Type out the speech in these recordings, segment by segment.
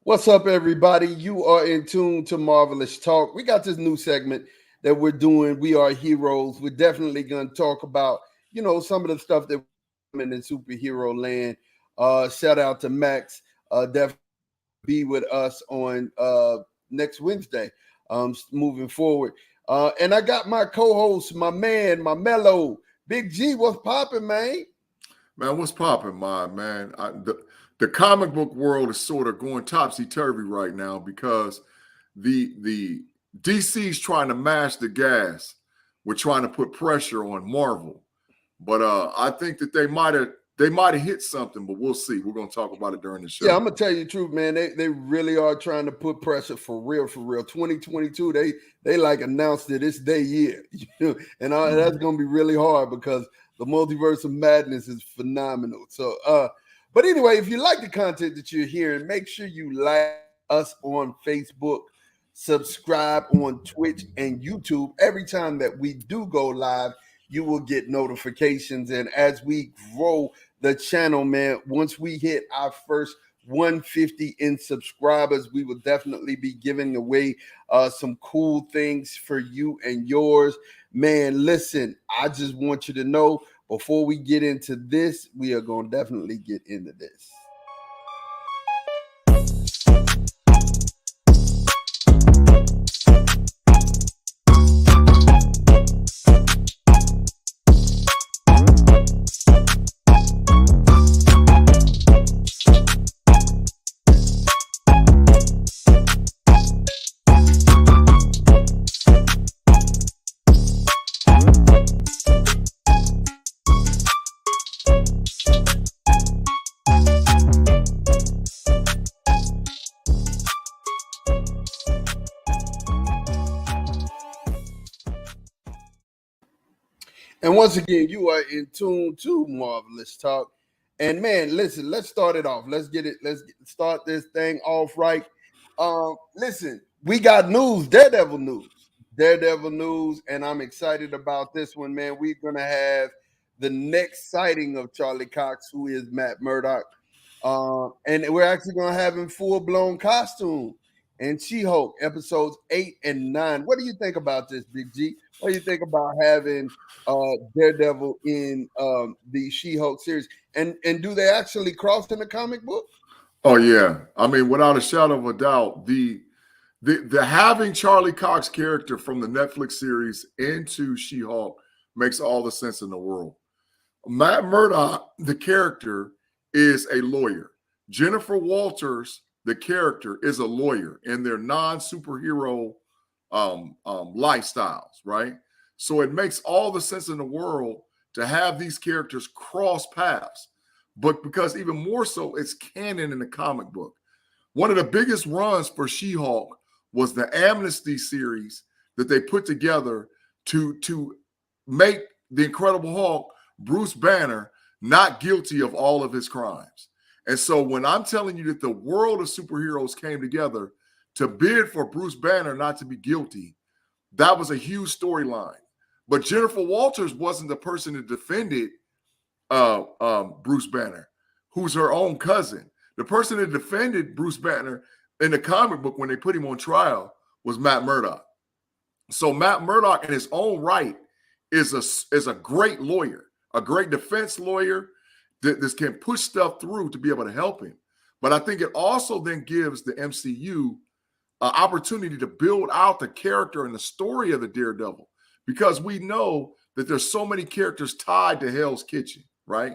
What's up, everybody? You are in tune to Marvelous Talk. We got this new segment that we're doing. We are heroes. We're definitely going to talk about, some of the stuff that we're in superhero land. Shout out to Max. Definitely be with us on next Wednesday. Moving forward. And I got my co-host, my man, my mellow, Big G. What's popping, man? Man, what's popping, my man? The comic book world is sort of going topsy turvy right now because the DC's trying to mash the gas. We're trying to put pressure on Marvel, but I think that they might have hit something, but we'll see. We're going to talk about it during the show. Yeah, I'm gonna tell you the truth, man. They really are trying to put pressure for real, for real. 2022, they like announced it. It's their year, that's gonna be really hard because the multiverse of madness is phenomenal. So, but anyway, if you like the content that you're hearing, make sure you like us on Facebook, subscribe on Twitch and YouTube. Every time that we do go live, you will get notifications. And as we grow the channel, man, once we hit our first 150 in subscribers, we will definitely be giving away some cool things for you and yours. Man, listen, I just want you to know before we get into this, we are going to definitely get into this. And once again, you are in tune to Marvelous Talk. And man, listen, let's start it off. Let's start this thing off right. Listen, we got news, Daredevil news, and I'm excited about this one, man. We're gonna have the next sighting of Charlie Cox, who is Matt Murdock, and we're actually gonna have him full blown costume. And She-Hulk episodes 8 and 9. What do you think about this, Big G? What do you think about having Daredevil in the She-Hulk series? And do they actually cross in the comic book? Oh yeah, I mean, without a shadow of a doubt, the having Charlie Cox character from the Netflix series into She-Hulk makes all the sense in the world. Matt Murdock, the character, is a lawyer. Jennifer Walters, the character, is a lawyer in their non-superhero lifestyles, right? So it makes all the sense in the world to have these characters cross paths. But because even more so, it's canon in the comic book. One of the biggest runs for She-Hulk was the Amnesty series that they put together to make the Incredible Hulk, Bruce Banner, not guilty of all of his crimes. And so when I'm telling you that the world of superheroes came together to bid for Bruce Banner not to be guilty, that was a huge storyline. But Jennifer Walters wasn't the person that defended Bruce Banner, who's her own cousin. The person that defended Bruce Banner in the comic book when they put him on trial was Matt Murdock. So Matt Murdock in his own right is a great lawyer, a great defense lawyer that this can push stuff through to be able to help him. But I think it also then gives the MCU an opportunity to build out the character and the story of the Daredevil, because we know that there's so many characters tied to Hell's Kitchen, right?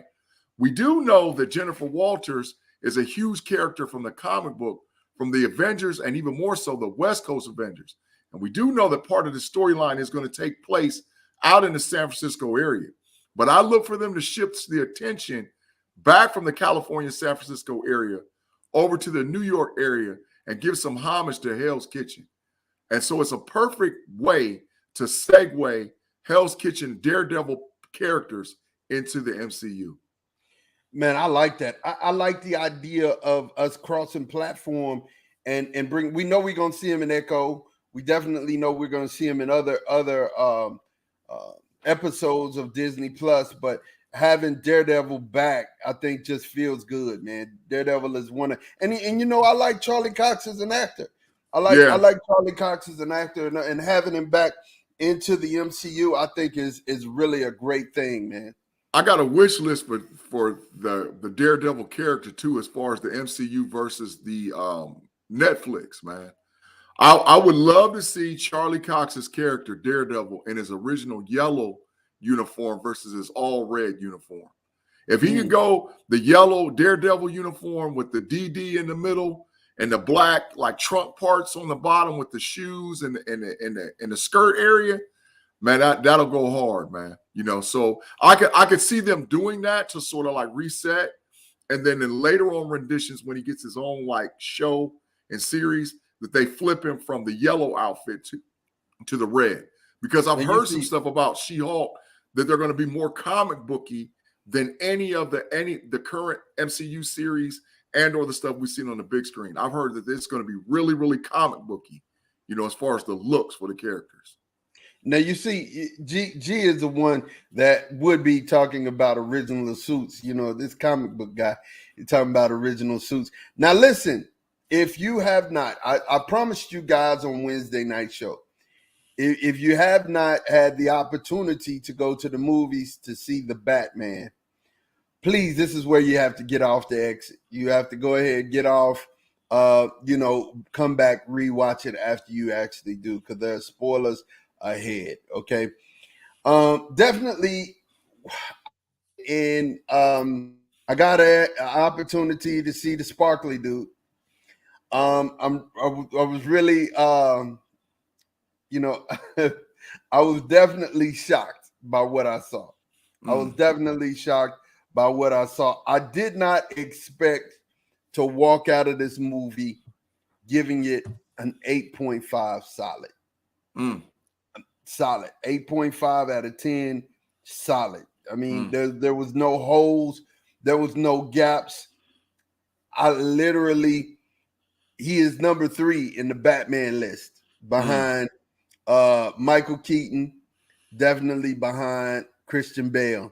We do know that Jennifer Walters is a huge character from the comic book, from the Avengers, and even more so the West Coast Avengers. And we do know that part of the storyline is going to take place out in the San Francisco area. But I look for them to shift the attention back from the California, San Francisco area over to the New York area and give some homage to Hell's Kitchen. And so it's a perfect way to segue Hell's Kitchen Daredevil characters into the MCU. Man, I like that. I like the idea of us crossing platform and bring. We know we're gonna see him in Echo. We definitely know we're gonna see him in other episodes of Disney Plus. But having Daredevil back, I think just feels good, man. Daredevil is one of, and you know, I like Charlie Cox as an actor. I like Charlie Cox as an actor, and having him back into the MCU, I think is really a great thing, man. I got a wish list for the Daredevil character too, as far as the MCU versus the Netflix, man. I would love to see Charlie Cox's character Daredevil in his original yellow uniform versus his all red uniform. If he could go the yellow Daredevil uniform with the DD in the middle and the black like trunk parts on the bottom with the shoes and the skirt area, man, that'll go hard, man. You know, so I could see them doing that to sort of like reset, and then in later on renditions when he gets his own like show and series, that they flip him from the yellow outfit to the red. Because I've heard some stuff about She-Hulk that they're going to be more comic booky than any of the current MCU series and or the stuff we've seen on the big screen. I've heard that it's going to be really, really comic booky, you know, as far as the looks for the characters. Now you see, G is the one that would be talking about original suits. You know, this comic book guy is talking about original suits. Now listen, if you have not, I promised you guys on Wednesday night show, if you have not had the opportunity to go to the movies to see the Batman, please, this is where you have to get off the exit. You have to go ahead, get off, you know, come back, rewatch it after you actually do, because there are spoilers ahead. Okay. Definitely. And I got an opportunity to see the sparkly dude. I was really, you know, I was definitely shocked by what I saw. I was definitely shocked by what I saw. I did not expect to walk out of this movie giving it an 8.5 solid. Solid. 8.5 out of 10, solid. I mean, there was no holes. There was no gaps. He is number 3 in the Batman list behind Michael Keaton, definitely behind Christian Bale.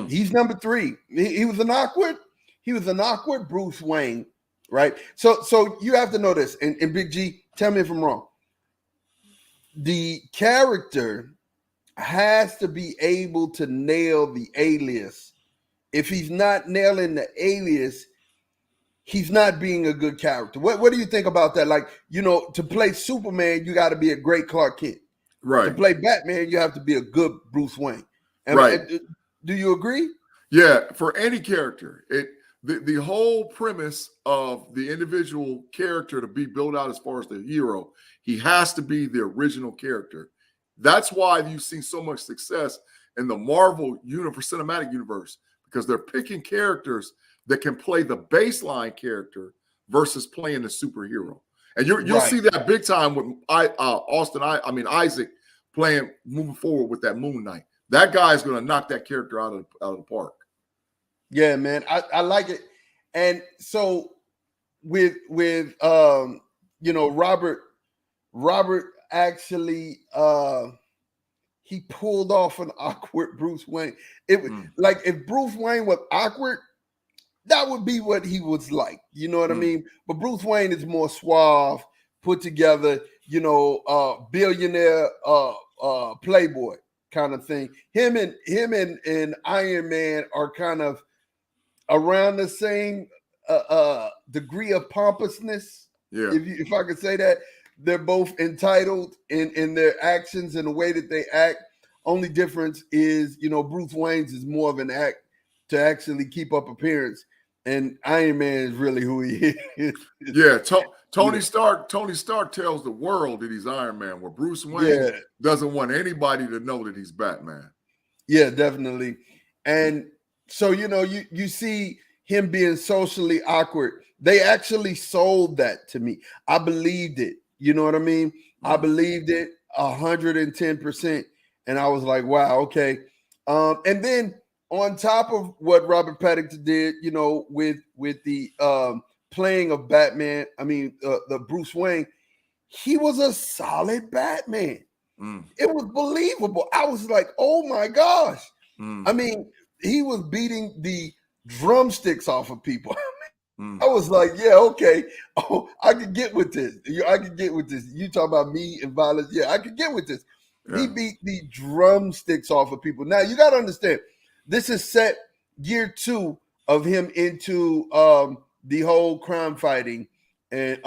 He's number 3. He was an awkward Bruce Wayne, right? So you have to know this, and Big G, tell me if I'm wrong. The character has to be able to nail the alias. If he's not nailing the alias, he's not being a good character. What do you think about that? Like, you know, to play Superman, you got to be a great Clark Kent. Right. To play Batman, you have to be a good Bruce Wayne. Right. Do you agree? Yeah, for any character, the whole premise of the individual character to be built out as far as the hero, he has to be the original character. That's why you've seen so much success in the Marvel universe, cinematic universe, because they're picking characters that can play the baseline character versus playing the superhero. And you'll see that big time with Isaac moving forward with that Moon Knight. That guy's going to knock that character out of the park. Yeah, man, I like it. And so with you know, Robert actually he pulled off an awkward Bruce Wayne. It was like, if Bruce Wayne was awkward, that would be what he was like. You know what I mean? But Bruce Wayne is more suave, put together, you know, billionaire playboy kind of thing. Him and Iron Man are kind of around the same degree of pompousness. Yeah. If I could say that. They're both entitled in their actions and the way that they act. Only difference is, you know, Bruce Wayne's is more of an act to actually keep up appearance, and Iron Man is really who he is. Yeah, Tony Stark tells the world that he's Iron Man, where Bruce Wayne doesn't want anybody to know that he's Batman. Yeah, definitely. And so, you know, you see him being socially awkward. They actually sold that to me. I believed it. You know what I mean? I believed it 110%. And I was like, wow, okay. And then on top of what Robert Pattinson did, you know, with the playing of Batman, the Bruce Wayne, he was a solid Batman. It was believable. I was like, oh my gosh. I mean, he was beating the drumsticks off of people. I was like, yeah, okay. Oh, I could get with this. I could get with this. You talk about me and violence. Yeah, I could get with this. Yeah. He beat the drumsticks off of people. Now, you got to understand, this is set year 2 of him into the whole crime fighting and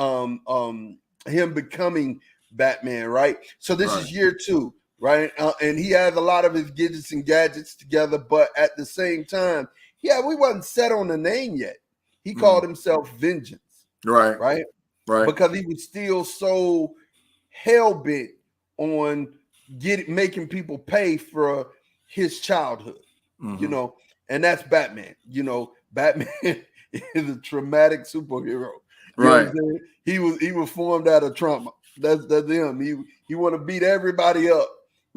him becoming Batman, right? So this is year 2, right? And he has a lot of his gadgets and gadgets together, but at the same time, we wasn't set on the name yet. He called himself Vengeance, right? Because he was still so hell-bent on making people pay for his childhood, you know, and that's Batman. You know, Batman is a traumatic superhero. You know what I'm saying? He was formed out of trauma. That's him. He want to beat everybody up,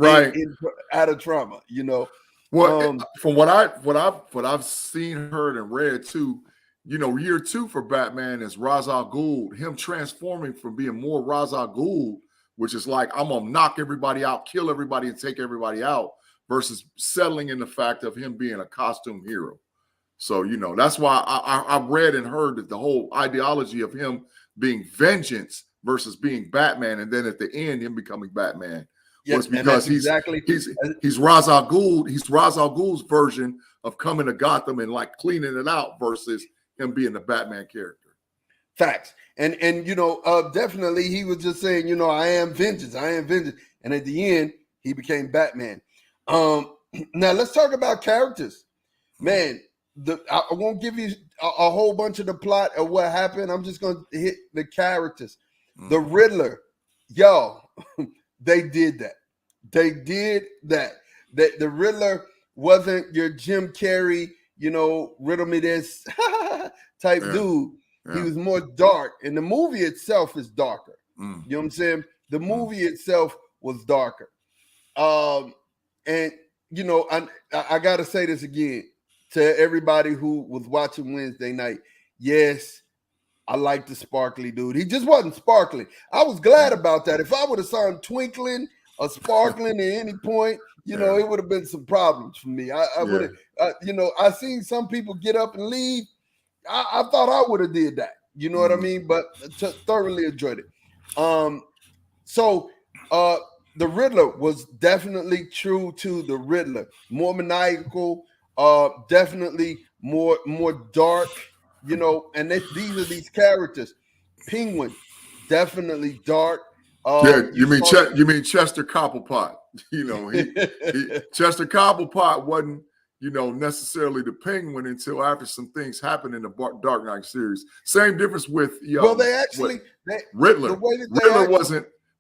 out of trauma. You know. Well, from what I've seen, heard, and read too. You know, year 2 for Batman is Ra's al Ghul, him transforming from being more Ra's al Ghul, which is like, I'm going to knock everybody out, kill everybody, and take everybody out, versus settling in the fact of him being a costume hero. So, you know, that's why I read and heard that the whole ideology of him being Vengeance versus being Batman, and then at the end, him becoming Batman, was because he's Ra's al Ghul. He's Ra's al Ghul's version of coming to Gotham and like cleaning it out versus him being the Batman character. Facts. And you know, definitely he was just saying, you know, I am vengeance. And at the end, he became Batman. Now let's talk about characters. Man, I won't give you a whole bunch of the plot of what happened. I'm just going to hit the characters. The Riddler, y'all, they did that. The Riddler wasn't your Jim Carrey, you know, riddle me this type dude. Yeah. He was more dark, and the movie itself is darker. You know what I'm saying? The movie itself was darker. And you know, I gotta say this again to everybody who was watching Wednesday night. Yes, I like the sparkly dude. He just wasn't sparkling. I was glad about that. If I would have saw him twinkling or sparkling at any point, you know, it would have been some problems for me. I would have, you know, I seen some people get up and leave. I thought I would have did that. You know what I mean? But thoroughly enjoyed it. So the Riddler was definitely true to the Riddler. More maniacal, definitely more dark, you know, and these are these characters. Penguin, definitely dark. You mean Chester Cobblepot? You know, Chester Cobblepot wasn't, you know, necessarily the Penguin until after some things happened in the Dark Knight series. Same difference with Riddler.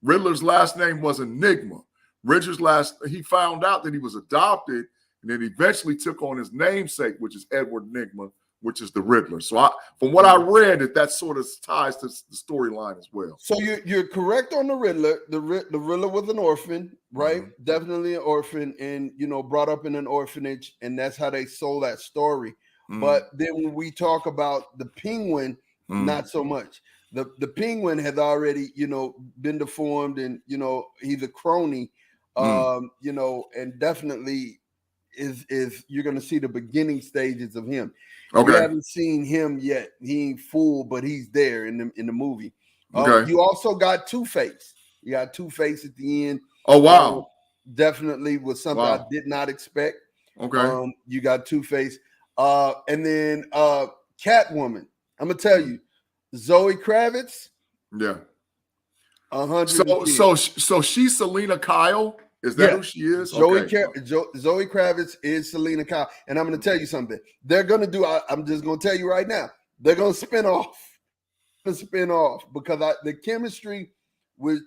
Riddler's last name was Enigma. He found out that he was adopted, and then eventually took on his namesake, which is Edward Enigma, which is the Riddler. So from what I read, that sort of ties to the storyline as well. So you're correct on the Riddler. The Riddler was an orphan, right? Definitely an orphan, and you know, brought up in an orphanage, and that's how they sold that story. But then when we talk about the Penguin, not so much. The Penguin has already, you know, been deformed, and you know, he's a crony, you know, and definitely is you're going to see the beginning stages of him. Okay. We haven't seen him yet. He ain't full, but he's there in the movie. You also got Two-Face. You got Two-Face at the end. Oh wow! Definitely was something I did not expect. Okay. You got Two-Face, and then Catwoman. I'm gonna tell you, Zoe Kravitz. Yeah. 100. So she's Selena Kyle. Is that who she is? Zoe Kravitz is Selena Kyle. And I'm going to tell you something. They're going to do, I'm just going to tell you right now, they're going to spin off because the chemistry with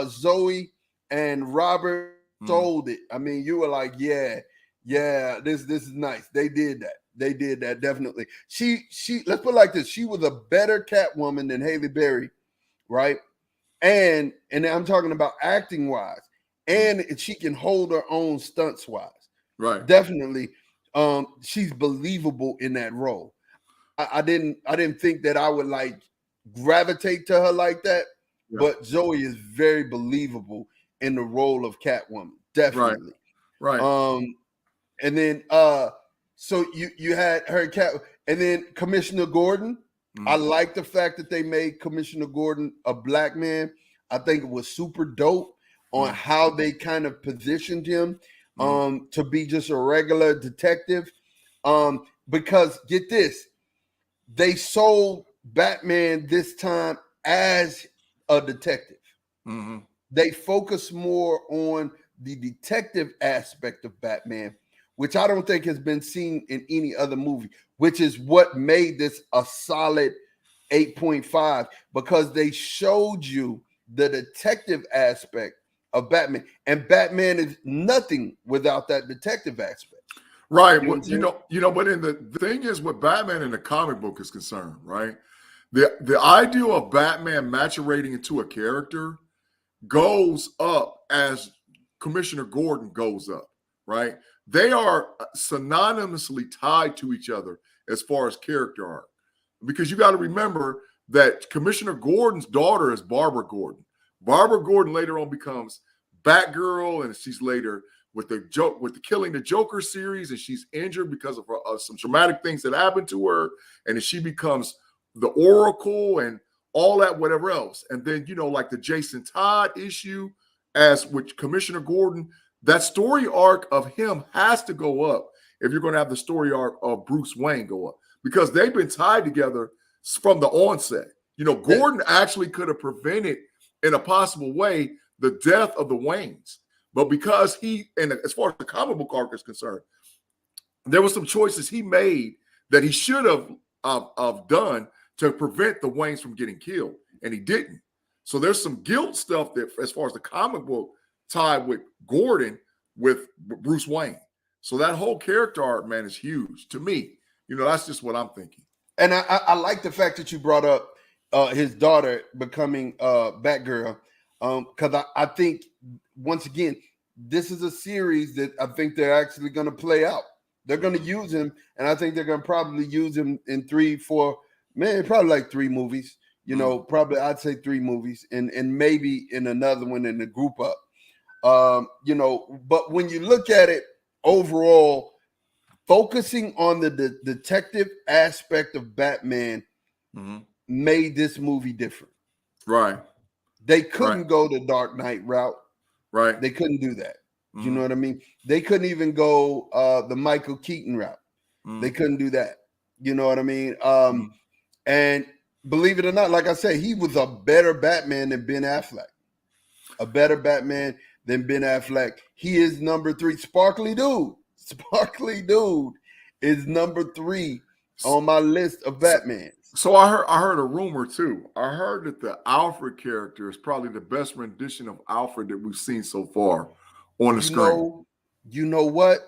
Zoe and Robert sold it. I mean, you were like, yeah, this is nice. They did that. Definitely. She let's put it like this. She was a better Catwoman than Halle Berry, right? And I'm talking about acting wise. And she can hold her own stunts wise. Right. Definitely. She's believable in that role. I didn't think that I would like gravitate to her like that, but Zoe is very believable in the role of Catwoman. Definitely. Right. And then So you had her cat, and then Commissioner Gordon. I like the fact that they made Commissioner Gordon a black man. I think it was super dope on how they kind of positioned him to be just a regular detective. Because get this, they sold Batman this time as a detective. They focus more on the detective aspect of Batman, which I don't think has been seen in any other movie, which is what made this a solid 8.5, because they showed you the detective aspect of Batman. And Batman is nothing without that detective aspect. Right. Well, but in the thing is, what Batman in the comic book is concerned, right? The idea of Batman maturating into a character goes up as Commissioner Gordon goes up, right? They are synonymously tied to each other as far as character arc. Because you got to remember that Commissioner Gordon's daughter is Barbara Gordon. Barbara Gordon later on becomes Batgirl, and she's later with the Killing the Joker series, and she's injured because of some traumatic things that happened to her, and then she becomes the Oracle and all that, whatever else. And then, like the Jason Todd issue as with Commissioner Gordon, that story arc of him has to go up if you're going to have the story arc of Bruce Wayne go up, because they've been tied together from the onset. Gordon actually could have prevented in a possible way the death of the Waynes. But because and as far as the comic book arc is concerned, there were some choices he made that he should have done to prevent the Waynes from getting killed, and he didn't. So there's some guilt stuff that, as far as the comic book, tied with Gordon with Bruce Wayne. So that whole character arc, man, is huge to me. That's just what I'm thinking. And I like the fact that you brought up his daughter becoming Batgirl, because I think, once again, this is a series that I think they're actually going to play out. They're going to use him, and I think they're going to probably use him in 3, 4, probably like 3 movies. Probably I'd say 3 movies, and maybe in another one in the group up. But when you look at it overall, focusing on the detective aspect of Batman made this movie different. Right. They couldn't go the Dark Knight route. Right. They couldn't do that. You know what I mean? They couldn't even go the Michael Keaton route. They couldn't do that. You know what I mean? And believe it or not, like I said, he was a better Batman than Ben Affleck. A better Batman than Ben Affleck. He is number 3. Sparkly dude is number 3 on my list of Batman. So I heard a rumor too. I heard that the Alfred character is probably the best rendition of Alfred that we've seen so far on the screen. You know what?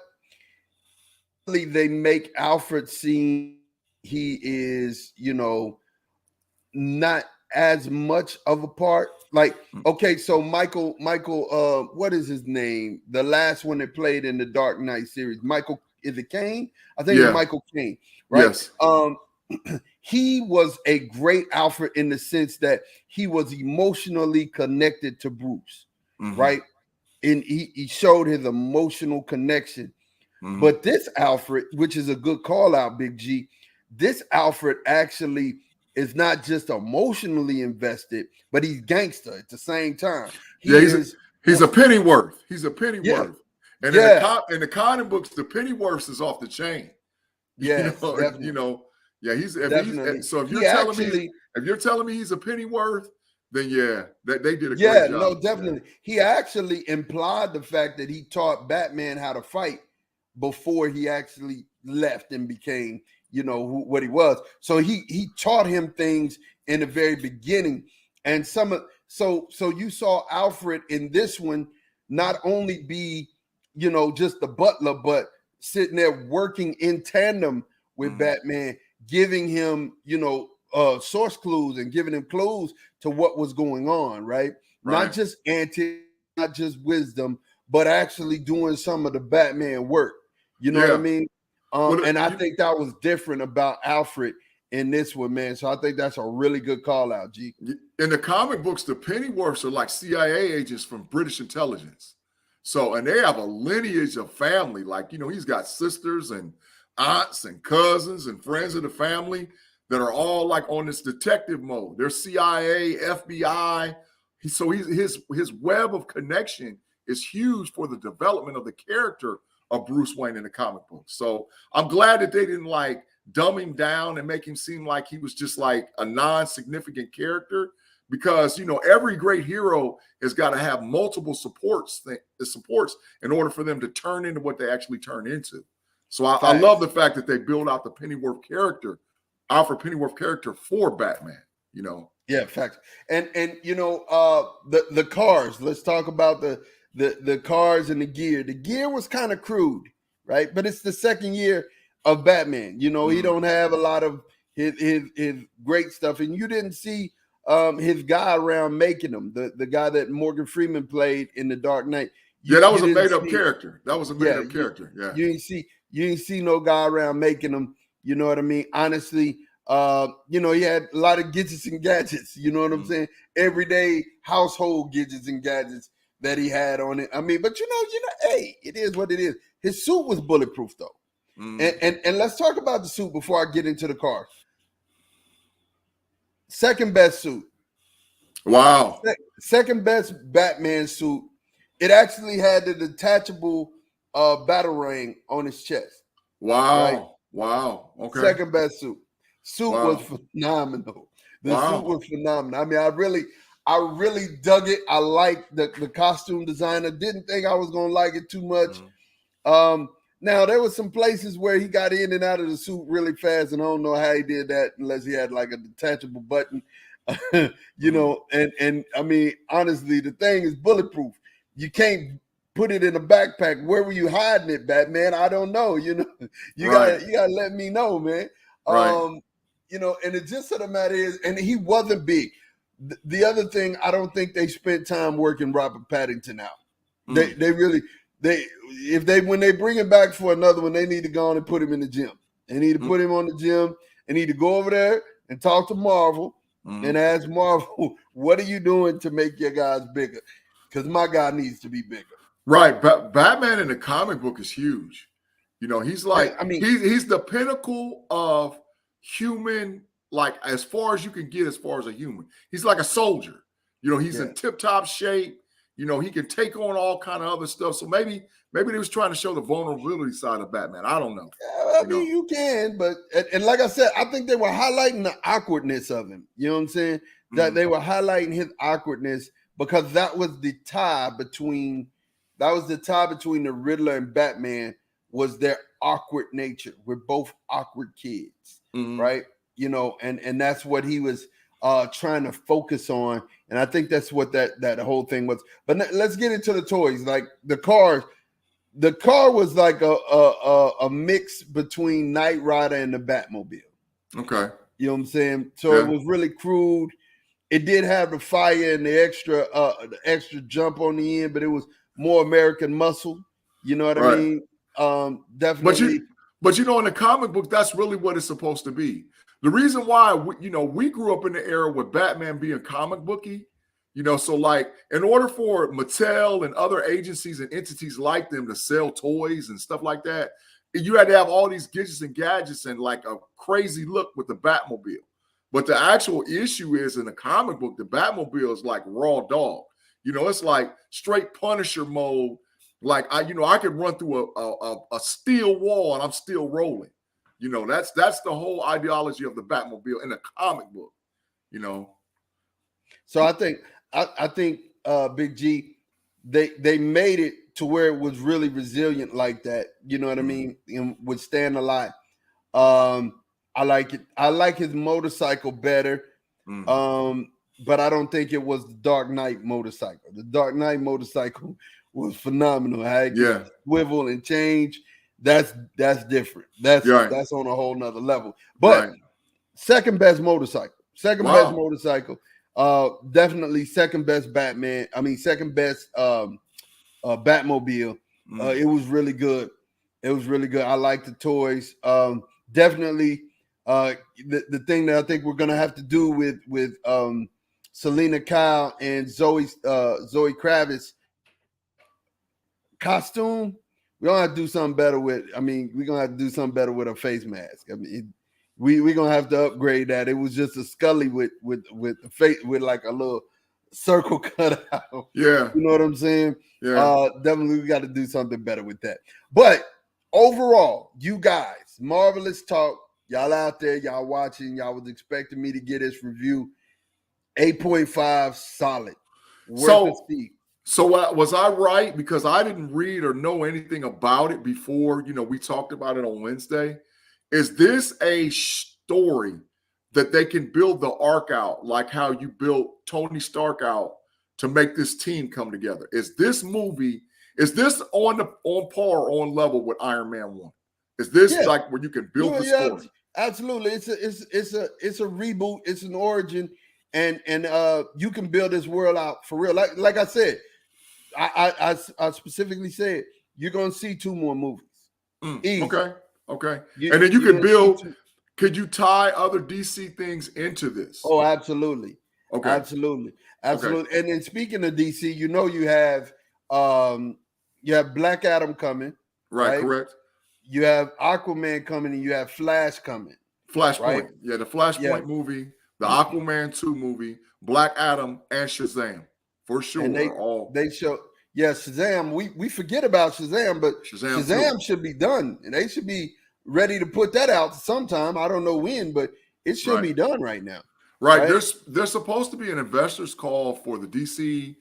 They make Alfred seem he is, not as much of a part. Like, okay, so Michael, what is his name? The last one that played in the Dark Knight series, Michael, is it Caine? I think it's Michael Caine, right? Yes. He was a great Alfred in the sense that he was emotionally connected to Bruce, right? And he showed his emotional connection. But this Alfred, which is a good call out, Big G, this Alfred actually is not just emotionally invested, but he's gangster at the same time. He's a Pennyworth. He's a Pennyworth. And in the comic books, the Pennyworth is off the chain. Yeah, if you're telling me he's a Pennyworth, then they did a great job. No, definitely. He actually implied the fact that he taught Batman how to fight before he actually left and became, what he was. So he taught him things in the very beginning. And so you saw Alfred in this one not only be, just the butler, but sitting there working in tandem with Batman, giving him, source clues and giving him clues to what was going on, right? Not just antics, not just wisdom, but actually doing some of the Batman work. You know what I mean? I think that was different about Alfred in this one, man. So I think that's a really good call out, G. In the comic books, the Pennyworths are like CIA agents from British intelligence. So, and they have a lineage of family. Like, he's got sisters and aunts and cousins and friends of the family that are all like on this detective mode. They're CIA, FBI. So his web of connection is huge for the development of the character of Bruce Wayne in the comic book. So I'm glad that they didn't like dumb him down and make him seem like he was just like a non-significant character, because every great hero has got to have multiple supports in order for them to turn into what they actually turn into. So I love the fact that they build out the Pennyworth character, Alfred Pennyworth character for Batman. Yeah, facts. And the cars. Let's talk about the cars and the gear. The gear was kind of crude, right? But it's the second year of Batman. He don't have a lot of his great stuff, and you didn't see his guy around making them. The guy that Morgan Freeman played in The Dark Knight. That was a made up character. That was a made up character. Yeah, you ain't see no guy around making them. You know what I mean? Honestly. He had a lot of gadgets and gadgets, you know what I'm saying? Everyday household gadgets and gadgets that he had on it. I mean, but hey, it is what it is. His suit was bulletproof though. And let's talk about the suit before I get into the car. Second best suit. Wow. Second best Batman suit. It actually had the detachable battle ring on his chest. Wow. Right? Wow. Okay. Second best suit. Suit was phenomenal. The suit was phenomenal. I mean, I really dug it. I liked the costume designer. Didn't think I was gonna like it too much. Now there were some places where he got in and out of the suit really fast, and I don't know how he did that unless he had like a detachable button. And I mean, honestly, the thing is bulletproof. You can't put it in a backpack. Where were you hiding it, Batman? I don't know. You gotta let me know, man. Right. And the gist of the matter is, and he wasn't big. The other thing, I don't think they spent time working Robert Pattinson out. When they bring him back for another one, they need to go on and put him in the gym. They need to put him on the gym. They need to go over there and talk to Marvel and ask Marvel, what are you doing to make your guys bigger? Because my guy needs to be bigger. Right. Batman in the comic book is huge. He's like, he's the pinnacle of human, like as far as you can get as far as a human. He's like a soldier. He's in tip-top shape. He can take on all kind of other stuff. So maybe they was trying to show the vulnerability side of Batman. I don't know. I mean, you can, but and like I said, I think they were highlighting the awkwardness of him. You know what I'm saying? That they were highlighting his awkwardness because that was the tie between the Riddler and Batman, was their awkward nature. We're both awkward kids, right? And that's what he was trying to focus on. And I think that's what that whole thing was. But let's get into the toys. Like the car was like a mix between Knight Rider and the Batmobile. Okay. You know what I'm saying? So it was really crude. It did have the fire and the extra jump on the end, but it was more American muscle. You know what I mean? Definitely. But in the comic book, that's really what it's supposed to be. The reason why we grew up in the era with Batman being comic booky, so like in order for Mattel and other agencies and entities like them to sell toys and stuff like that, you had to have all these gadgets and gadgets and like a crazy look with the Batmobile. But the actual issue is in the comic book, the Batmobile is like raw dog. It's like straight Punisher mode. Like I could run through a steel wall and I'm still rolling. That's the whole ideology of the Batmobile in the comic book. So I think Big G, they made it to where it was really resilient like that. You know what I mean? And would stand a lot. I like it. I like his motorcycle better. But I don't think it was the Dark Knight motorcycle. The Dark Knight motorcycle was phenomenal. I had swivel and change. That's different. That's on a whole nother level. But second best motorcycle. Best motorcycle. Definitely second best Batman. I mean, second best Batmobile. It was really good. I like the toys. Definitely the thing that I think we're gonna have to do with Selena Kyle and Zoe Kravitz costume we're gonna have to do something better with. I mean, we're gonna have to do something better with a face mask. I mean, we're gonna have to upgrade that. It was just a Scully with the face with like a little circle cut out. Yeah. You know what I'm saying? Yeah. Definitely we got to do something better with that. But overall, you guys, marvelous talk. Y'all out there, y'all watching, y'all was expecting me to get this review. 8.5 solid. Worth a speak. So was I right? Because I didn't read or know anything about it before, we talked about it on Wednesday. Is this a story that they can build the arc out, like how you built Tony Stark out to make this team come together? Is this on par, on level with Iron Man 1? Is this like where you can build the story? Absolutely. It's a reboot, it's an origin, and you can build this world out for real. Like I said, I specifically said you're gonna see 2 more movies. Okay. And then you can build. Could you tie other DC things into this? Oh, absolutely. Okay. Absolutely. Okay. And then speaking of DC, you have Black Adam coming. Right. Correct. You have Aquaman coming, and you have Flash coming. Flashpoint. Right? Yeah, the Flashpoint movie, the Aquaman 2 movie, Black Adam, and Shazam. For sure. And they show Shazam. We forget about Shazam, but Shazam should be done, and they should be ready to put that out sometime. I don't know when, but it should be done right now. Right. There's supposed to be an investors call for the DC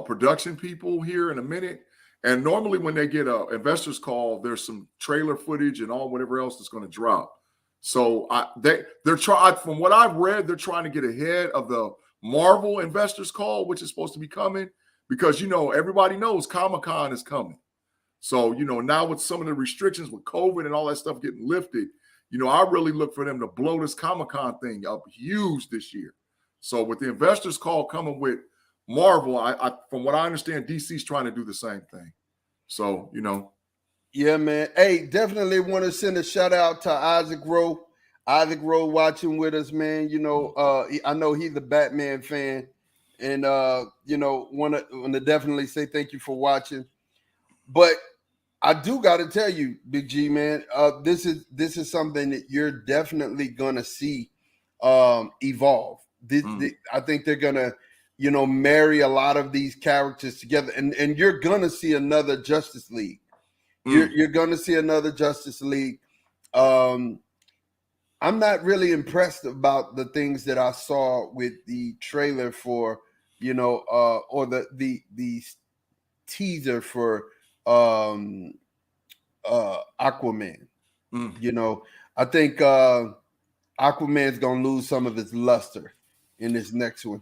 production people here in a minute. And normally when they get an investors call, there's some trailer footage and all whatever else that's going to drop. So they're trying. From what I've read, they're trying to get ahead of the Marvel investors call, which is supposed to be coming, because everybody knows Comic-Con is coming. So now with some of the restrictions with COVID and all that stuff getting lifted, I really look for them to blow this Comic-Con thing up huge this year. So with the investors call coming with Marvel, I from what I understand, DC's trying to do the same thing. So Yeah, man. Hey, definitely want to send a shout out to Isaac Rowe. Isaac Rowe watching with us, man. I know he's a Batman fan, and want to definitely say thank you for watching. But I do got to tell you, Big G, man, this is something that you're definitely gonna see evolve. I think they're gonna, marry a lot of these characters together, and you're gonna see another Justice League. You're gonna see another Justice League. I'm not really impressed about the things that I saw with the trailer for, or the teaser for Aquaman. I think Aquaman's gonna lose some of its luster in this next one,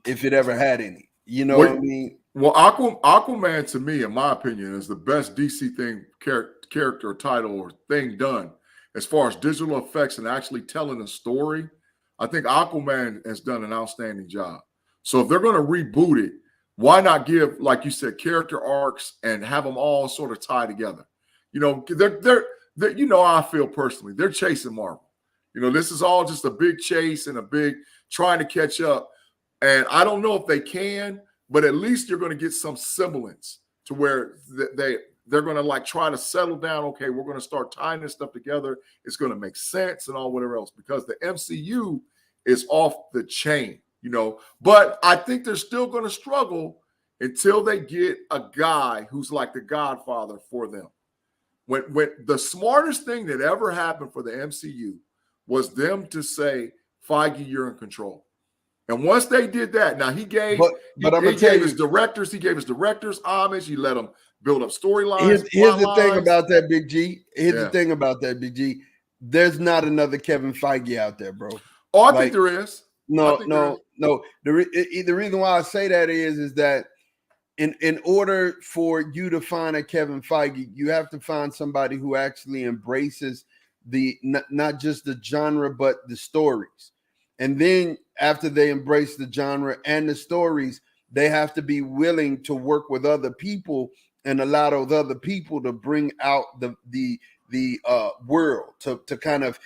if it ever had any. What I mean? Well, Aquaman, to me, in my opinion, is the best DC thing, character or title or thing done as far as digital effects and actually telling a story. I think Aquaman has done an outstanding job. So if they're going to reboot it, why not give, like you said, character arcs and have them all sort of tie together? They're how I feel personally. They're chasing Marvel. This is all just a big chase and a big trying to catch up. And I don't know if they can, but at least you're going to get some semblance to where they're going to try to settle down. Okay, we're going to start tying this stuff together. It's going to make sense and all whatever else, because the MCU is off the chain, But I think they're still going to struggle until they get a guy who's like the Godfather for them. When the smartest thing that ever happened for the MCU was them to say, Feige, you're in control. And once they did that, now he gave his directors homage. He let them build up storylines. Here's the thing about that, Big G. The thing about that, Big G. There's not another Kevin Feige out there, bro. Oh, I think there is. No. The reason why I say that is that in order for you to find a Kevin Feige, you have to find somebody who actually embraces not just the genre, but the stories. And then after they embrace the genre and the stories, they have to be willing to work with other people and allow those other people to bring out the world, to kind of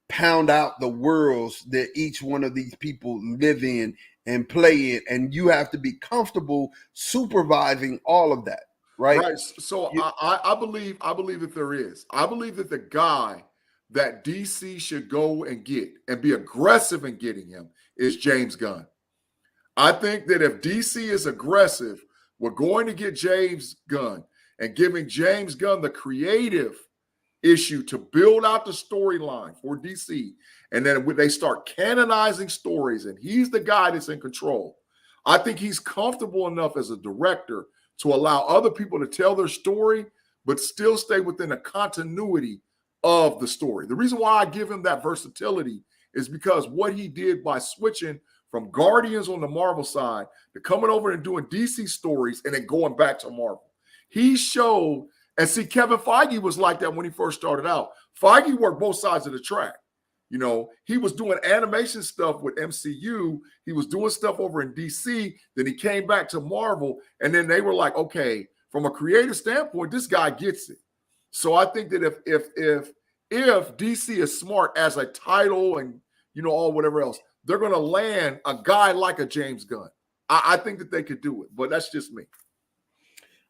pound out the worlds that each one of these people live in and play in. And you have to be comfortable supervising all of that. right? Right. So I believe that there is. I believe that the guy that DC should go and get and be aggressive in getting him is James Gunn. I think that if DC is aggressive, we're going to get James Gunn and giving James Gunn the creative issue to build out the storyline for DC. And then when they start canonizing stories and he's the guy that's in control, I think he's comfortable enough as a director to allow other people to tell their story, but still stay within a continuity of the story. The reason why I give him that versatility is because what he did by switching from Guardians on the Marvel side to coming over and doing DC stories and then going back to Marvel. He showed, and see, Kevin Feige was like that when he first started out. Feige worked both sides of the track. You know, he was doing animation stuff with MCU. He was doing stuff over in DC. Then he came back to Marvel. And then they were like, okay, from a creative standpoint, this guy gets it. So I think that if DC is smart as a title and, you know, all whatever else, they're going to land a guy like a James Gunn. I think that they could do it, but that's just me.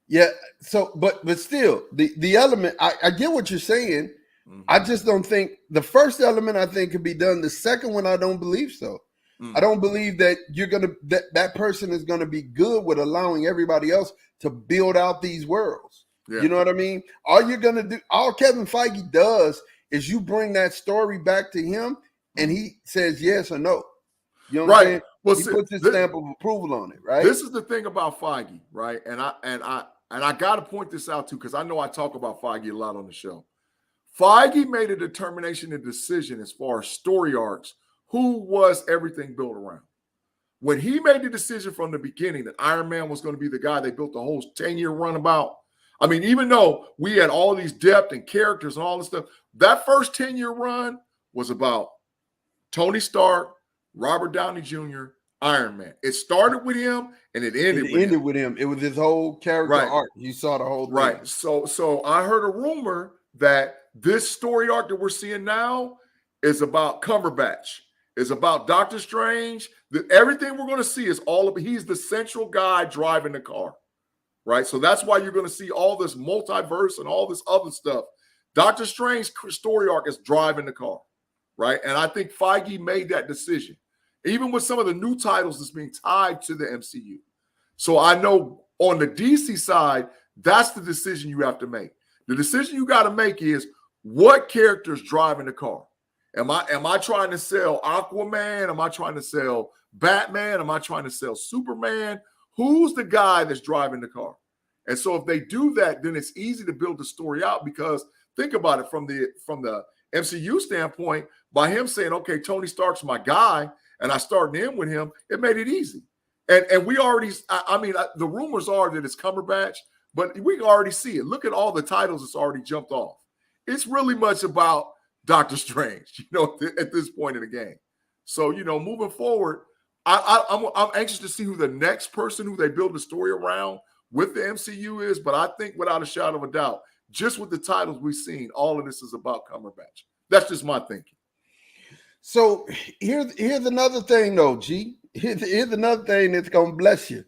Yeah. So, but still, the element, I get what you're saying. Mm-hmm. I just don't think the first element I think could be done. The second one, I don't believe so. Mm-hmm. I don't believe that that person is gonna be good with allowing everybody else to build out these worlds. Yeah. You know what I mean? All Kevin Feige does is you bring that story back to him, and he says yes or no. You know what I'm saying? Well, he puts his stamp of approval on it, right? This is the thing about Feige, right? And I got to point this out too, because I know I talk about Feige a lot on the show. Feige made a determination and decision as far as story arcs, who was everything built around. When he made the decision from the beginning that Iron Man was going to be the guy they built the whole 10-year run about, I mean, even though we had all these depth and characters and all this stuff, that first 10-year run was about Tony Stark, Robert Downey Jr., Iron Man. It started with him and it ended with him. It was his whole character arc. You saw the whole thing. Right. So I heard a rumor that this story arc that we're seeing now is about Cumberbatch, is about Doctor Strange. Everything we're going to see is he's the central guy driving the car. Right. So that's why you're going to see all this multiverse and all this other stuff. Doctor Strange's story arc is driving the car. Right. And I think Feige made that decision, even with some of the new titles that's being tied to the MCU. So I know on the DC side, that's the decision you have to make. The decision you got to make is what character's driving the car. Am I trying to sell Aquaman? Am I trying to sell Batman? Am I trying to sell Superman? Who's the guy that's driving the car? And so if they do that, then it's easy to build the story out, because think about it from the MCU standpoint, by him saying, okay, Tony Stark's my guy, and I started in with him, it made it easy. And we already, the rumors are that it's Cumberbatch, but we can already see it. Look at all the titles that's already jumped off. It's really much about Doctor Strange, at this point in the game. So, moving forward, I'm anxious to see who the next person who they build the story around with the MCU is. But I think without a shadow of a doubt, just with the titles we've seen, all of this is about Cumberbatch. That's just my thinking. So here's another thing, though, G. Here's another thing that's gonna bless you.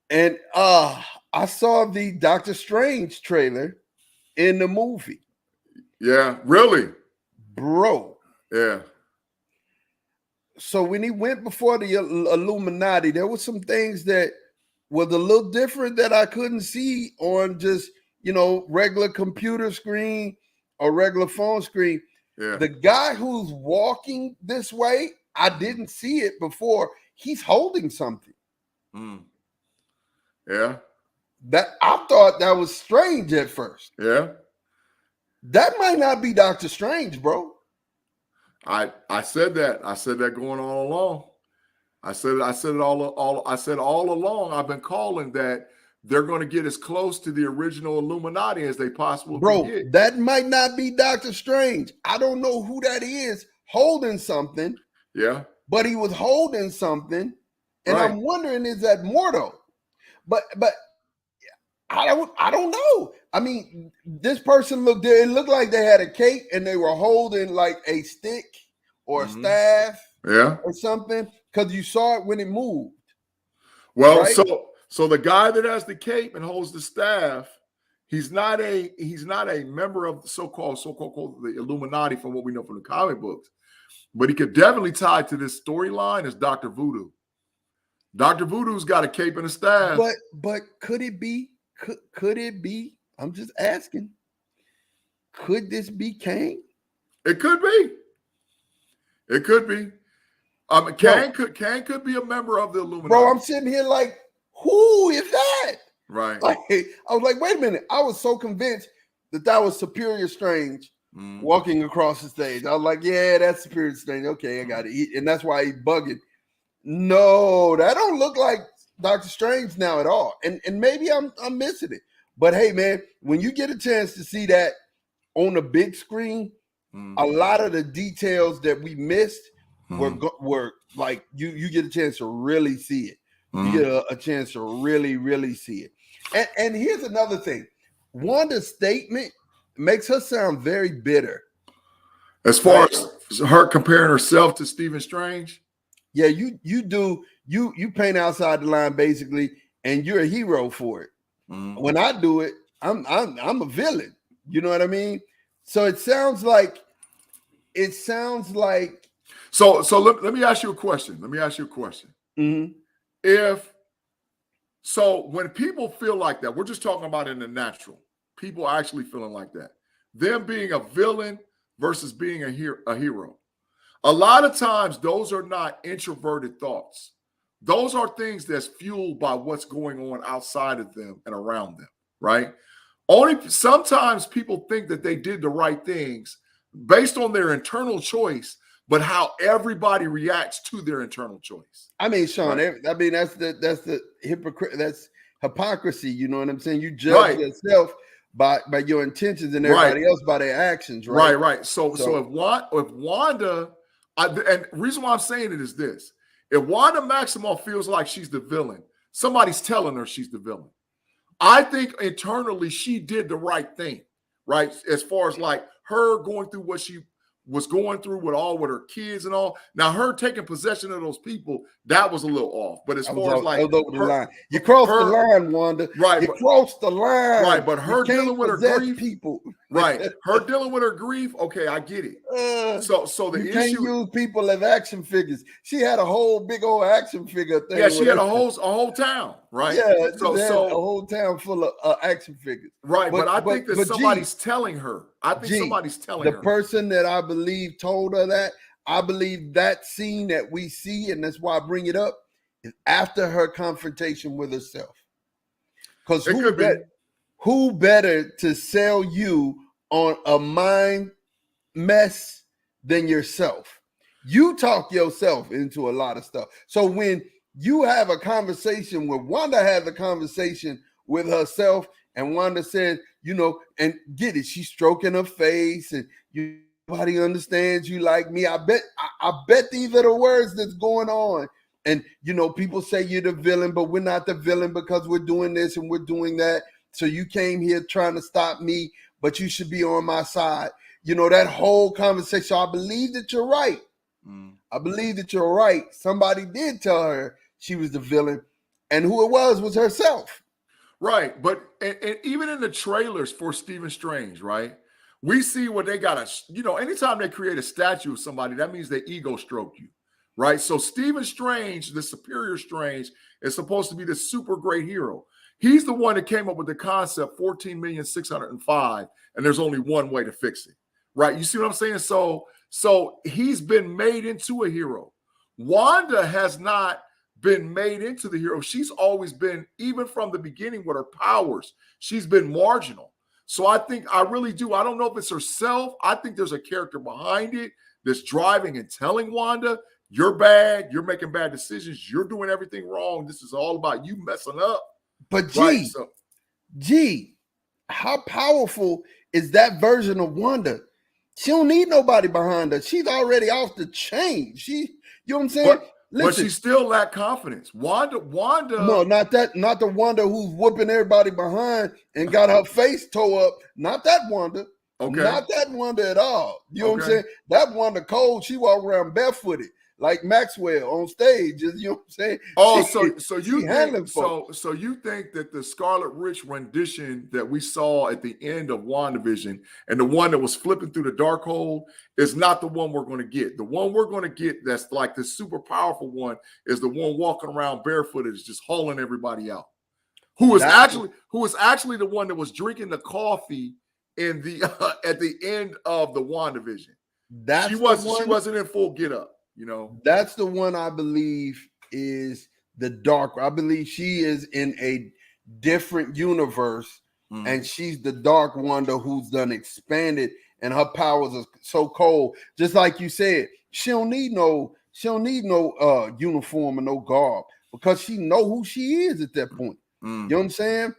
And I saw the Doctor Strange trailer in the movie. Yeah, really? Bro. Yeah. So when he went before the Illuminati, there were some things that was a little different that I couldn't see on just, regular computer screen or regular phone screen. Yeah. The guy who's walking this way, I didn't see it before. He's holding something. Yeah. That I thought that was strange at first. Yeah. That might not be Doctor Strange, bro. I said that. I said that going all along. I said all along. I've been calling that they're going to get as close to the original Illuminati as they possibly can get. That might not be Doctor Strange. I don't know who that is holding something. Yeah. But he was holding something. And I'm wondering, is that Mordo? But I don't know. I mean, this person it looked like they had a cape and they were holding like a stick or a staff or something, because you saw it when it moved. Well, right? So the guy that has the cape and holds the staff, he's not a member of the so-called the Illuminati from what we know from the comic books, but he could definitely tie to this storyline as Dr. Voodoo. Dr. Voodoo's got a cape and a staff. But could it be? Could it be? I'm just asking. Could this be Kang? It could be. It could be. Kang could be a member of the Illuminati. Bro, I'm sitting here like, who is that? Right. Like, I was like, wait a minute. I was so convinced that was Superior Strange walking across the stage. I was like, yeah, that's Superior Strange. Okay, I got it. And that's why he bugging. No, that don't look like Doctor Strange now at all. And maybe I'm missing it. But hey, man, when you get a chance to see that on the big screen, a lot of the details that we missed were like you get a chance to really see it. You get a chance to really, really see it. And here's another thing. Wanda's statement makes her sound very bitter. As far as her comparing herself to Stephen Strange? Yeah, you paint outside the line basically, and you're a hero for it. When I do it, I'm a villain. You know what I mean? So it sounds like so let me ask you a question. When people feel like that, we're just talking about in the natural, people actually feeling like that, them being a villain versus being a hero. A lot of times, those are not introverted thoughts. Those are things that's fueled by what's going on outside of them and around them, right? Only sometimes people think that they did the right things based on their internal choice, but how everybody reacts to their internal choice. I mean, Sean, right? I mean, that's the hypocrite. That's hypocrisy. You know what I'm saying? You judge yourself by your intentions and everybody else by their actions, right? Right. So if Wanda, and the reason why I'm saying it is this: if Wanda Maximoff feels like she's the villain, somebody's telling her she's the villain. I think internally she did the right thing, right? As far as like her going through what she was going through with her kids and all. Now, her taking possession of those people, that was a little off. But as far as like over the line, you crossed the line, Wanda. Right, you crossed the line. Right, but her dealing with her grief, people. Right, her dealing with her grief. Okay, I get it. So the you issue, can't use people as action figures. She had a whole big old action figure thing. Yeah, she had a whole town, right? Yeah, so a whole town full of action figures. Right, but I think that somebody's telling her. I think somebody's telling her. The person that I believe told her that, I believe that scene that we see, and that's why I bring it up, is after her confrontation with herself. Because who better to sell you on a mind mess than yourself? You talk yourself into a lot of stuff. So when you have a conversation where Wanda has a conversation with herself, and Wanda said, you know, and get it, she's stroking her face, and nobody understands you like me. I bet these are the words that's going on. And, you know, people say you're the villain, but we're not the villain because we're doing this and we're doing that. So you came here trying to stop me, but you should be on my side. You know, that whole conversation, I believe that you're right. I believe that you're right. Somebody did tell her she was the villain, and who it was herself. Right, but and even in the trailers for Stephen Strange, right, we see what they got anytime they create a statue of somebody, that means they ego stroke you, right? So Stephen Strange, the Superior Strange, is supposed to be the super great hero. He's the one that came up with the concept 14,605,000, and there's only one way to fix it, right? You see what I'm saying? So he's been made into a hero. Wanda has not been made into the hero. She's always been, even from the beginning with her powers, she's been marginal. So I really do. I don't know if it's herself. I think there's a character behind it that's driving and telling Wanda, you're bad. You're making bad decisions. You're doing everything wrong. This is all about you messing up. But how powerful is that version of Wanda? She don't need nobody behind her. She's already off the chain. You know what I'm saying? But she still lacked confidence. Wanda. No, not the Wanda who's whooping everybody behind and got her face tore up. Not that Wanda. Okay. Not that Wanda at all. You know what I'm saying? That Wanda cold, she walk around barefooted. like Maxwell on stage. You know what I'm saying? Oh, so you think that the Scarlet Witch rendition that we saw at the end of WandaVision and the one that was flipping through the dark hole is not the one we're going to get. The one we're going to get that's like the super powerful one is the one walking around barefooted, is just hauling everybody out. Who is actually the one that was drinking the coffee in the at the end of the WandaVision. She wasn't in full get up, you know. That's the one I believe is the dark. I believe she is in a different universe, and she's the Dark Wanda who's done expanded, and her powers are so cold. Just like you said, she don't need no uniform or no garb because she know who she is at that point. You know what I'm saying?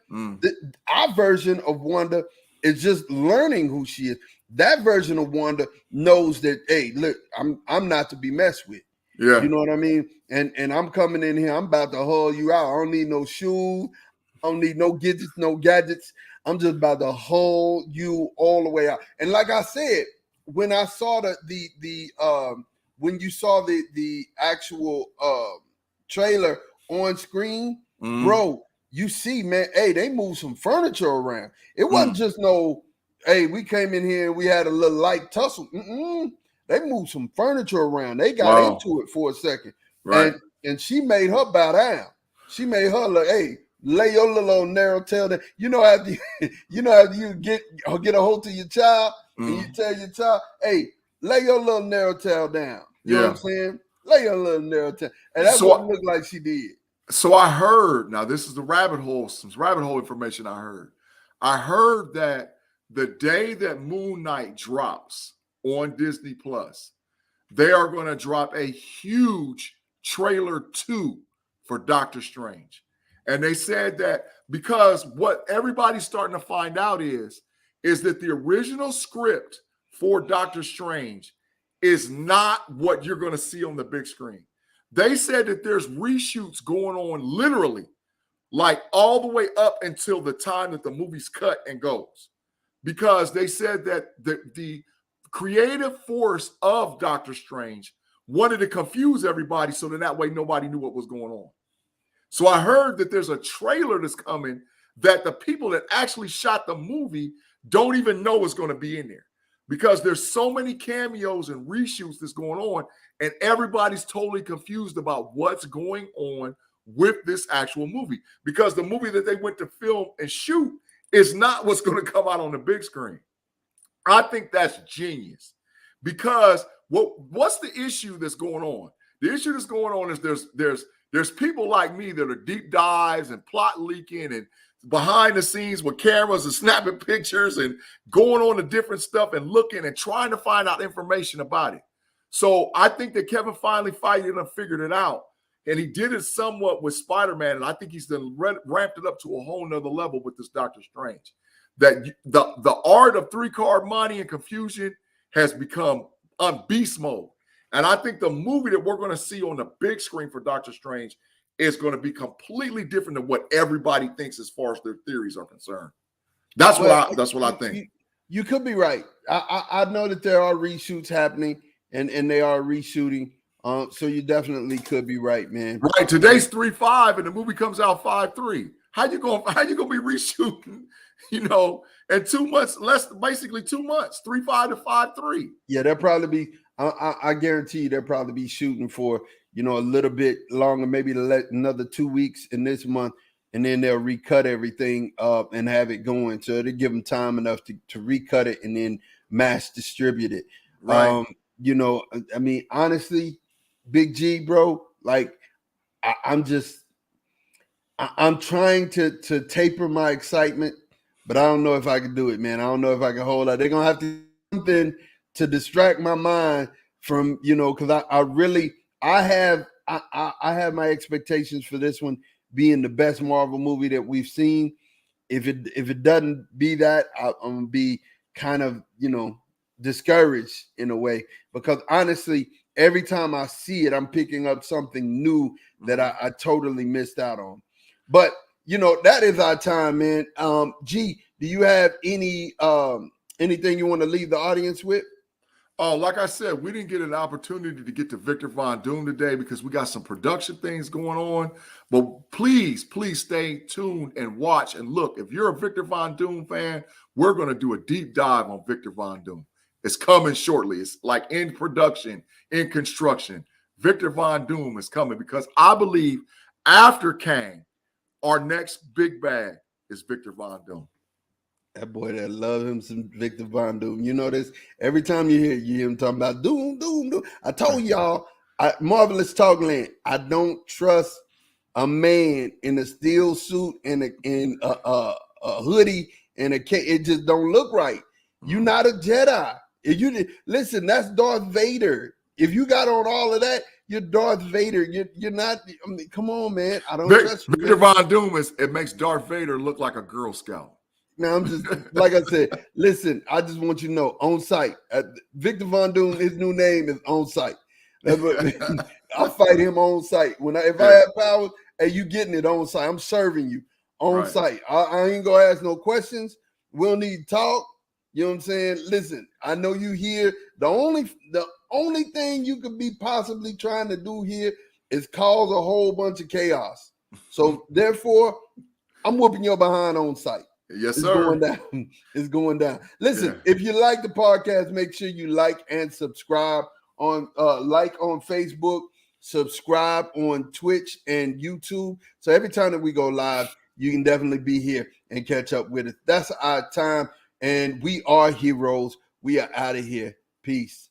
Our version of Wanda is just learning who she is. That version of Wanda knows that, hey, look, I'm not to be messed with. Yeah. You know what I mean? And I'm coming in here, I'm about to haul you out. I don't need no shoes, I don't need no gadgets. I'm just about to haul you all the way out. And like I said, when I saw when you saw the actual trailer on screen, bro, you see, man, hey, they moved some furniture around. It wasn't just no, hey, we came in here and we had a little light tussle. They moved some furniture around. They got into it for a second. Right. And she made her bow down. She made her look, hey, lay your little old narrow tail down. You know, after you get a hold of your child and you tell your child, hey, lay your little narrow tail down. You know what I'm saying? Lay your little narrow tail. And that's what it looked like she did. So I heard, now this is some rabbit hole information I heard. I heard that the day that Moon Knight drops on Disney Plus, they are going to drop a huge trailer 2 for Doctor Strange. And they said that because what everybody's starting to find out is that the original script for Doctor Strange is not what you're going to see on the big screen. They said that there's reshoots going on literally like all the way up until the time that the movie's cut and goes. Because they said that the creative force of Doctor Strange wanted to confuse everybody so that way nobody knew what was going on. So I heard that there's a trailer that's coming that the people that actually shot the movie don't even know is going to be in there. Because there's so many cameos and reshoots that's going on, and everybody's totally confused about what's going on with this actual movie. Because the movie that they went to film and shoot is not what's going to come out on the big screen. I think that's genius. Because what's the issue that's going on? The issue that's going on is there's people like me that are deep dives and plot leaking and behind the scenes with cameras and snapping pictures and going on to different stuff and looking and trying to find out information about it. So I think that Kevin finally figured it out. And he did it somewhat with Spider-Man. And I think he's then ramped it up to a whole nother level with this Doctor Strange. That the art of 3-card money and confusion has become on beast mode. And I think the movie that we're going to see on the big screen for Doctor Strange is going to be completely different than what everybody thinks as far as their theories are concerned. That's what I think. You could be right. I know that there are reshoots happening and they are reshooting. So you definitely could be right, man. Right. Today's 3/5 and the movie comes out 5/3. How you gonna be reshooting, in 2 months, basically 2 months, 3/5 to 5/3. Yeah, they'll probably be, I guarantee you they'll probably be shooting for, a little bit longer, maybe another 2 weeks in this month, and then they'll recut everything up and have it going. So it'll give them time enough to recut it and then mass distribute it. Right. I mean, honestly, Big G, bro, like I'm trying to taper my excitement, but I don't know if I can do it, man. I don't know if I can hold out. They're gonna have to do something to distract my mind from, because I have my expectations for this one being the best Marvel movie that we've seen. If it doesn't be that, I'm gonna be kind of, discouraged in a way, because honestly, every time I see it, I'm picking up something new that I totally missed out on. But that is our time, man. G, do you have anything you want to leave the audience with? Oh, like I said, we didn't get an opportunity to get to Victor Von Doom today because we got some production things going on. But please, please stay tuned and watch and look. If you're a Victor Von Doom fan, we're going to do a deep dive on Victor Von Doom. It's coming shortly. It's like in production, in construction. Victor Von Doom is coming because I believe after Kang, our next big bag is Victor Von Doom. That boy that love him some Victor Von Doom. You know this. Every time you hear him talking about Doom, Doom, Doom. I told y'all, Marvelous Talkland, I don't trust a man in a steel suit and a hoodie and a cape. It just don't look right. You're not a Jedi. If you listen, that's Darth Vader. If you got on all of that, you're Darth Vader. You're not. I mean, come on, man. I don't trust you. Victor Von Doom it makes Darth Vader look like a Girl Scout. Now I'm just like I said. Listen, I just want you to know, on site. Victor Von Doom, his new name is On Site. I'll fight him on site. If I have power, hey, you getting it on site? I'm serving you on site. I ain't gonna ask no questions. We'll need to talk. You know what I'm saying? Listen, I know you here. The only thing you could be possibly trying to do here is cause a whole bunch of chaos. So therefore, I'm whooping your behind on site. Yes, it's sir. Going down. It's going down. Listen, if you like the podcast, make sure you like and subscribe on on Facebook, subscribe on Twitch and YouTube. So every time that we go live, you can definitely be here and catch up with us. That's our time. And we are heroes. We are out of here. Peace.